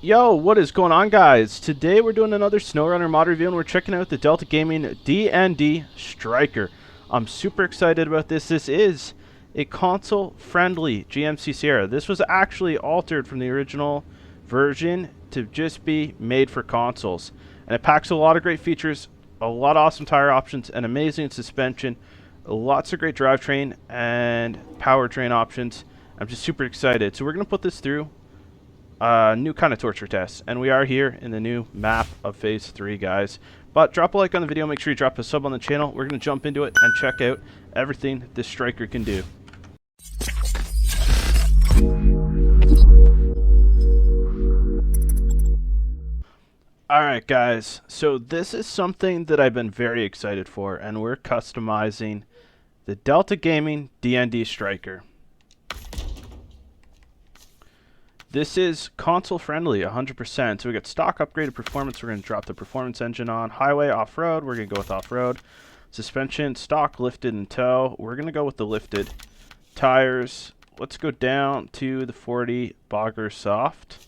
Yo, what is going on, guys? Today we're doing another SnowRunner mod review, and we're checking out the Delta Gaming DND STRIKER. I'm super excited about this. This is a console-friendly GMC SIERRA. This was actually altered from the original version to just be made for consoles. And it packs a lot of great features, a lot of awesome tire options, and amazing suspension, lots of great drivetrain and powertrain options. I'm just super excited. So we're going to put this through new kind of torture test, and we are here in the new map of phase 3, guys. But drop a like on the video, make sure you drop a sub on the channel. We're going to jump into it and check out everything this STRIKER can do. Alright, guys, so this is something that I've been very excited for, and we're customizing the Delta Gaming DND STRIKER. This is console friendly, 100%. So we got stock upgraded performance. We're going to drop the performance engine on. Highway, off-road. We're going to go with off-road. Suspension, stock, lifted, and tow. We're going to go with the lifted. Tires. Let's go down to the 40 Bogger Soft.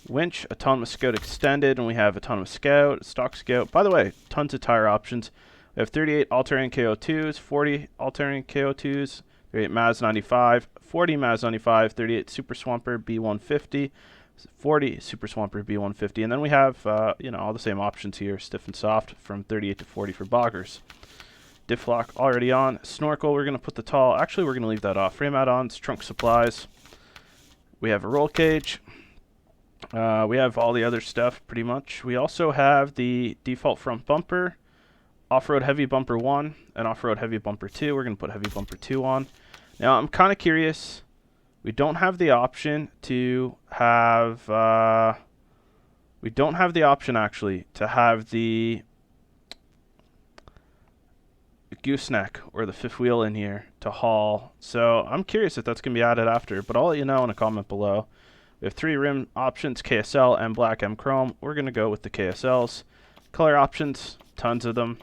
Winch, Autonomous Scout Extended, and we have Autonomous Scout, Stock Scout. By the way, tons of tire options. We have 38 all-terrain KO2s, 40 all-terrain KO2s, 38 Maz 95, 40 Maz 95, 38 Super Swamper B150, 40 Super Swamper B150, and then we have all the same options here, stiff and soft, from 38 to 40 for boggers. Diff lock already on. Snorkel, we're going to put the tall. Actually, we're going to leave that off. Frame add-ons, trunk supplies. We have a roll cage. We have all the other stuff, pretty much. We also have the default front bumper, off-road heavy bumper 1, and off-road heavy bumper 2. We're going to put heavy bumper 2 on. Now, I'm kind of curious. We don't have the option to have... we don't have the option, actually, to have the gooseneck or the fifth wheel in here to haul. So, I'm curious if that's going to be added after, but I'll let you know in a comment below. We have 3 rim options, KSL, M Black, M Chrome. We're going to go with the KSLs. Color options, tons of them.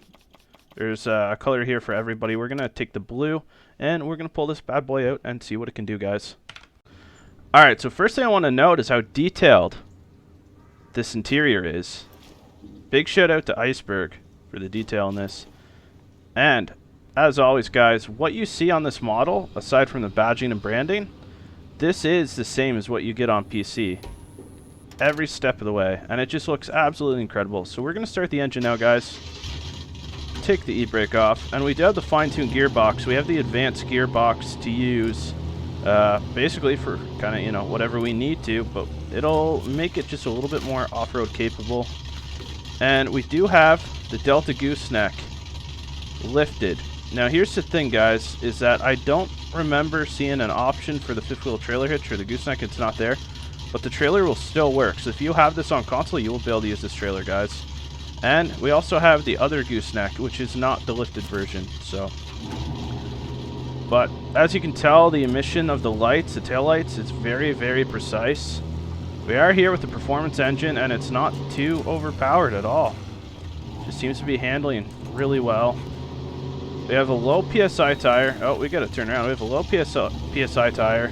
There's a color here for everybody. We're going to take the blue, and we're going to pull this bad boy out and see what it can do, guys. Alright, so first thing I want to note is how detailed this interior is. Big shout out to Iceberg for the detail in this. And, as always, guys, what you see on this model, aside from the badging and branding, this is the same as what you get on PC. Every step of the way. And it just looks absolutely incredible. So we're going to start the engine now, guys. Take the e-brake off, and we do have the fine-tuned gearbox. We have the advanced gearbox to use basically for kind of whatever we need to, but it'll make it just a little bit more off-road capable. And we do have the Delta gooseneck lifted. Now here's the thing, guys, is that I don't remember seeing an option for the fifth wheel trailer hitch or the gooseneck. It's not there, but the trailer will still work. So if you have this on console, you will be able to use this trailer, guys. And we also have the other gooseneck, which is not the lifted version. So, but as you can tell, the emission of the lights, the tail lights, is very, very precise. We are here with the performance engine, and it's not too overpowered at all. Just seems to be handling really well. We have a low PSI tire. Oh, we got to turn around. We have a low PSI tire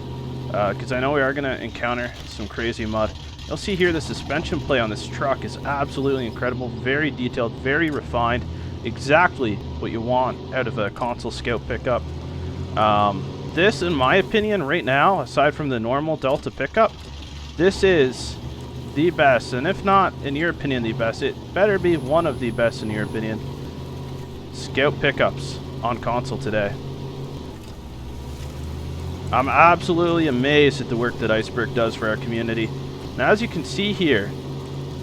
because I know we are going to encounter some crazy mud. You'll see here the suspension play on this truck is absolutely incredible, very detailed, very refined, exactly what you want out of a console scout pickup. This, in my opinion, right now, aside from the normal Delta pickup, this is the best, and if not, in your opinion, the best, it better be one of the best, in your opinion, scout pickups on console today. I'm absolutely amazed at the work that Iceberg does for our community. Now, as you can see here,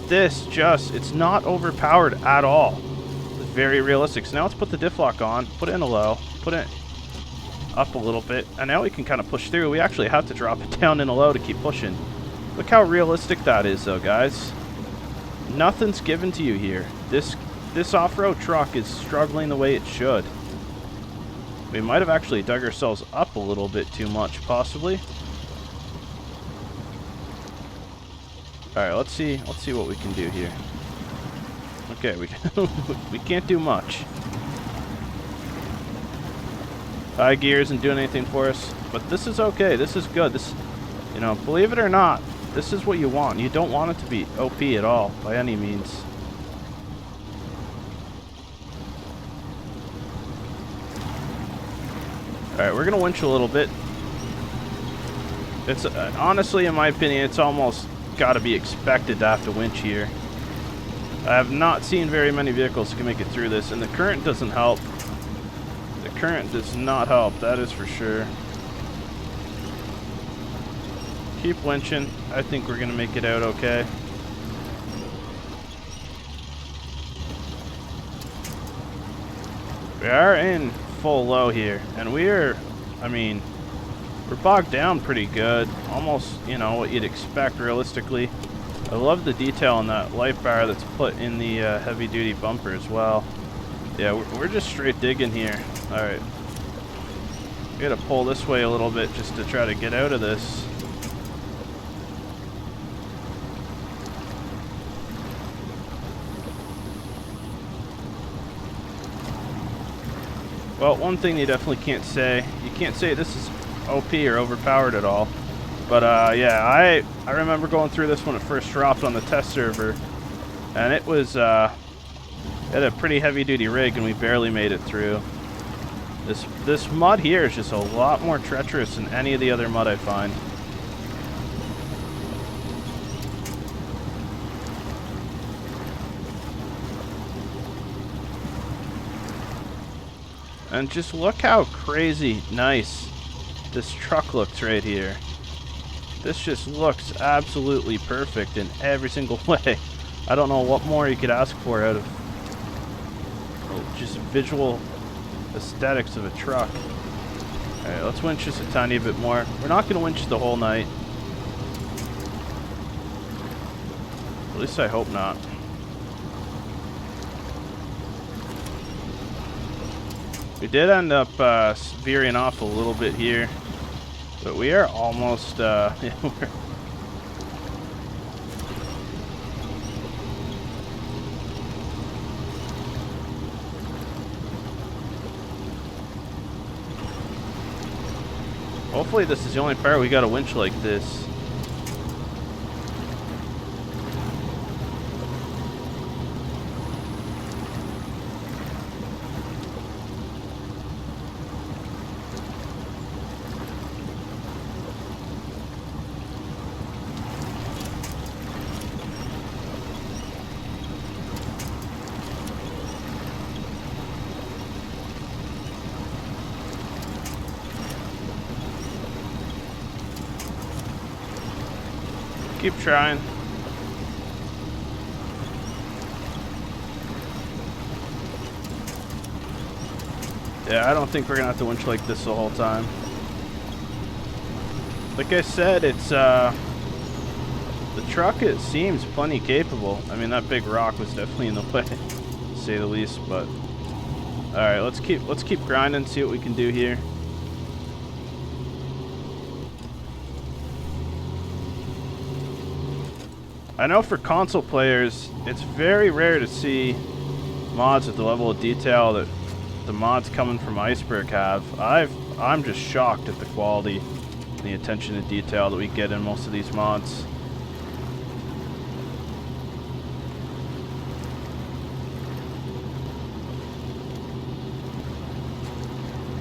it's not overpowered at all. It's very realistic. So now let's put the diff lock on, put it in a low, put it up a little bit, and now we can kind of push through. We actually have to drop it down in a low to keep pushing. Look how realistic that is, though, guys. Nothing's given to you here. This off-road truck is struggling the way it should. We might have actually dug ourselves up a little bit too much, possibly. Alright, let's see what we can do here. Okay, we can't do much. High gear isn't doing anything for us, but this is okay. This is good. This, believe it or not, This is what you want. You don't want it to be OP at all, by any means. Alright, we're going to winch a little bit. It's honestly, in my opinion, it's almost got to be expected to have to winch here. I have not seen very many vehicles that can make it through this, and the current doesn't help. The current does not help, that is for sure. Keep winching. I think we're going to make it out okay. We are in full low here, and we're, I mean, we're bogged down pretty good. Almost, you know, what you'd expect realistically. I love the detail on that light bar that's put in the heavy-duty bumper as well. Yeah, we're just straight digging here. Alright. We gotta pull this way a little bit just to try to get out of this. Well, one thing you definitely can't say, you can't say this is OP or overpowered at all. But yeah, I remember going through this when it first dropped on the test server, and it was it had a pretty heavy duty rig and we barely made it through. This mud here is just a lot more treacherous than any of the other mud I find. And just look how crazy nice this truck looks right here. This just looks absolutely perfect in every single way. I don't know what more you could ask for out of just visual aesthetics of a truck. Alright, let's winch just a tiny bit more. We're not going to winch the whole night. At least I hope not. We did end up veering off a little bit here, but we are almost, hopefully this is the only part we got a winch like this. Keep trying. Yeah, I don't think we're gonna have to winch like this the whole time. Like I said, it's the truck, it seems plenty capable. I mean, that big rock was definitely in the way, to say the least, but alright, let's keep grinding, see what we can do here. I know for console players, it's very rare to see mods at the level of detail that the mods coming from Iceberg have. I'm just shocked at the quality and the attention to detail that we get in most of these mods.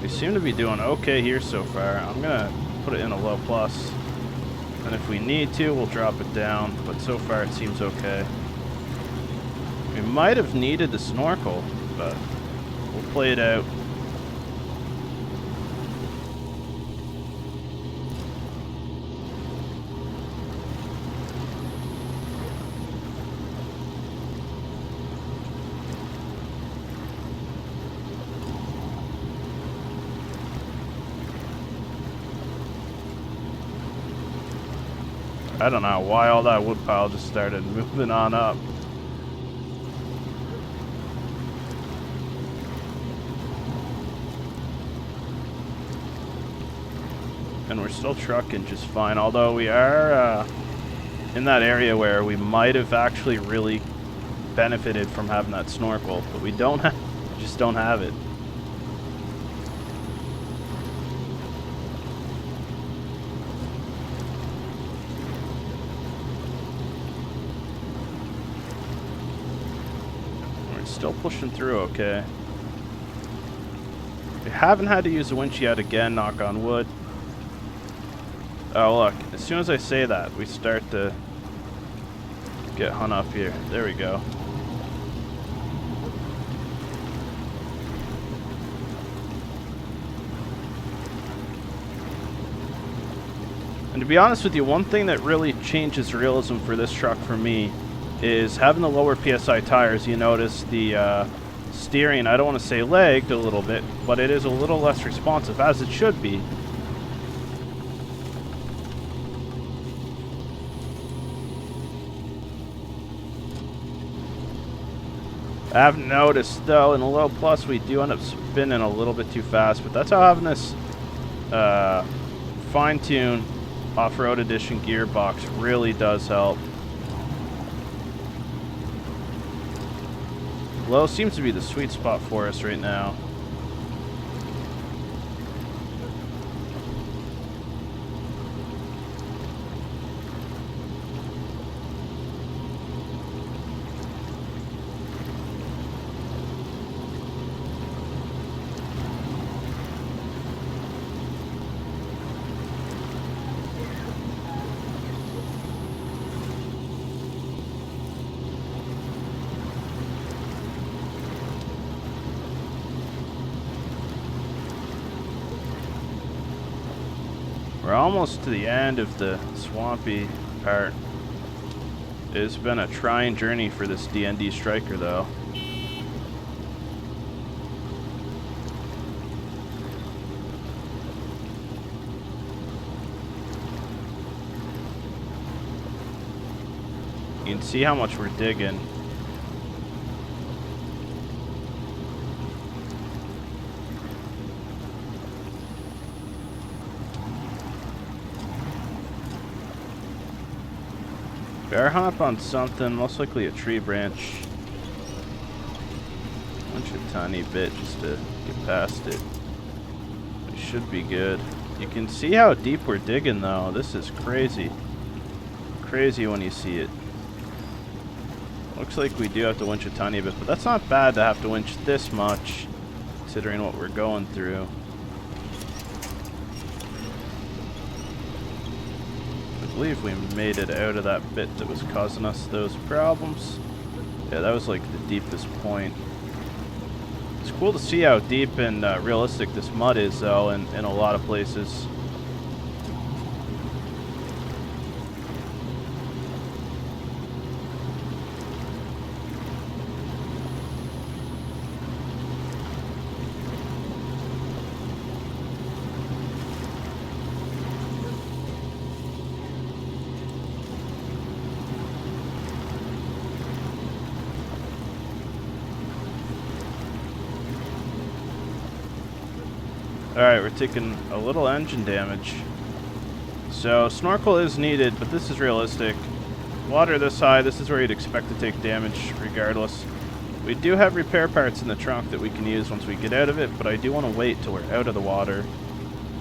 We seem to be doing okay here so far. I'm gonna put it in a low plus. And if we need to, we'll drop it down, but so far it seems okay. We might have needed the snorkel, but we'll play it out. I don't know why all that wood pile just started moving on up. And we're still trucking just fine, although we are in that area where we might have actually really benefited from having that snorkel, but we don't have, we just don't have it. still pushing through okay. We haven't had to use the winch yet again, knock on wood. Oh look, as soon as I say that, we start to get hung up here. There we go. And to be honest with you, one thing that really changes realism for this truck for me is having the lower PSI tires. You notice the steering, I don't want to say lagged a little bit, but it is a little less responsive, as it should be. I've noticed, though, in the low plus, we do end up spinning a little bit too fast, but that's how having this fine-tune off-road edition gearbox really does help. Low seems to be the sweet spot for us right now. We're almost to the end of the swampy part. It's been a trying journey for this DND Striker, though. You can see how much we're digging. Bear hop on something, most likely a tree branch. Punch a tiny bit just to get past it. We should be good. You can see how deep we're digging, though. This is crazy. Crazy when you see it. Looks like we do have to winch a tiny bit, but that's not bad to have to winch this much, considering what we're going through. I believe we made it out of that bit that was causing us those problems. Yeah, that was like the deepest point. It's cool to see how deep and realistic this mud is, though, in a lot of places. Alright, we're taking a little engine damage. So, snorkel is needed, but this is realistic. Water this high, this is where you'd expect to take damage regardless. We do have repair parts in the trunk that we can use once we get out of it, but I do want to wait till we're out of the water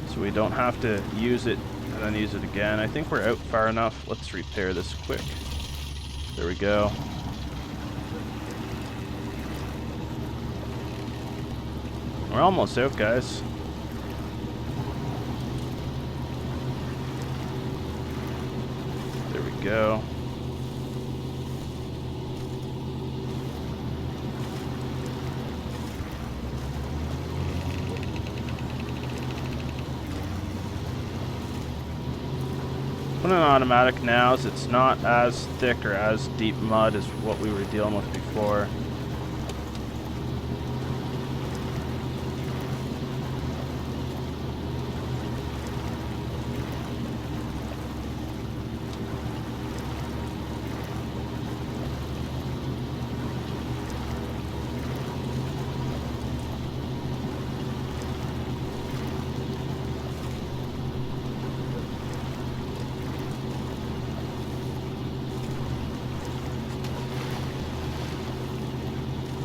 so we don't have to use it and then use it again. I think we're out far enough. Let's repair this quick. There we go. We're almost out, guys. Go. Putting an automatic now, as it's not as thick or as deep mud as what we were dealing with before.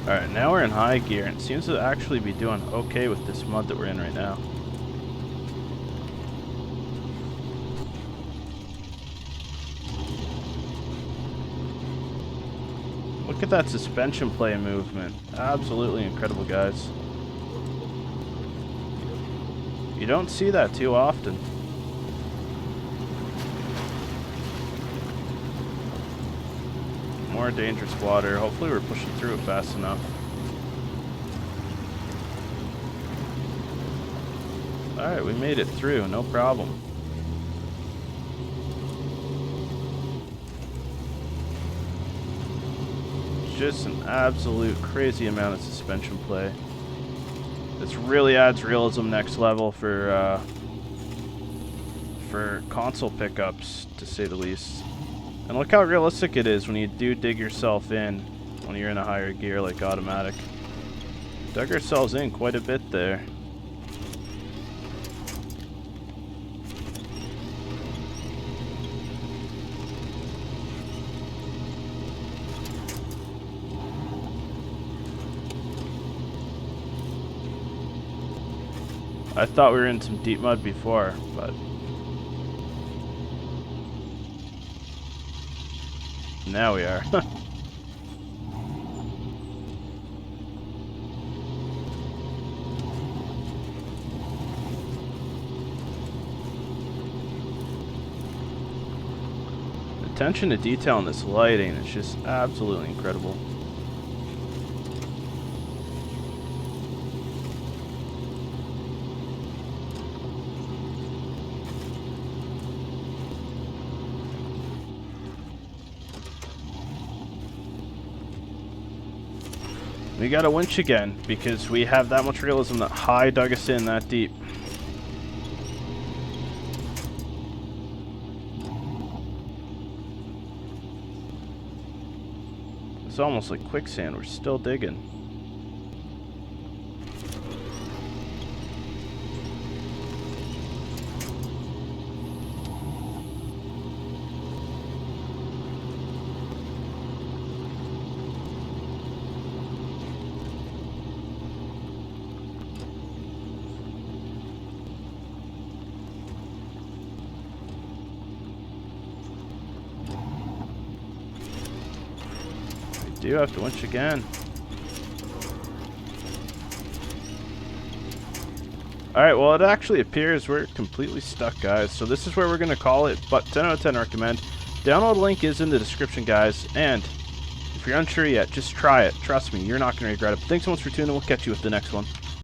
Alright, now we're in high gear, and it seems to actually be doing okay with this mud that we're in right now. Look at that suspension play movement. Absolutely incredible, guys. You don't see that too often. More dangerous water. Hopefully we're pushing through it fast enough. Alright, we made it through, no problem. Just an absolute crazy amount of suspension play. This really adds realism next level for console pickups, to say the least. And look how realistic it is when you do dig yourself in when you're in a higher gear like automatic. Dug ourselves in quite a bit there. I thought we were in some deep mud before, but now we are. Attention to detail in this lighting is just absolutely incredible. We got a winch again because we have that much realism that High dug us in that deep. It's almost like quicksand. We're still digging. Do have to winch again. Alright, well it actually appears we're completely stuck, guys. So this is where we're going to call it, but 10 out of 10 recommend. Download link is in the description, guys. And if you're unsure yet, just try it. Trust me, you're not going to regret it. But thanks so much for tuning in. We'll catch you with the next one.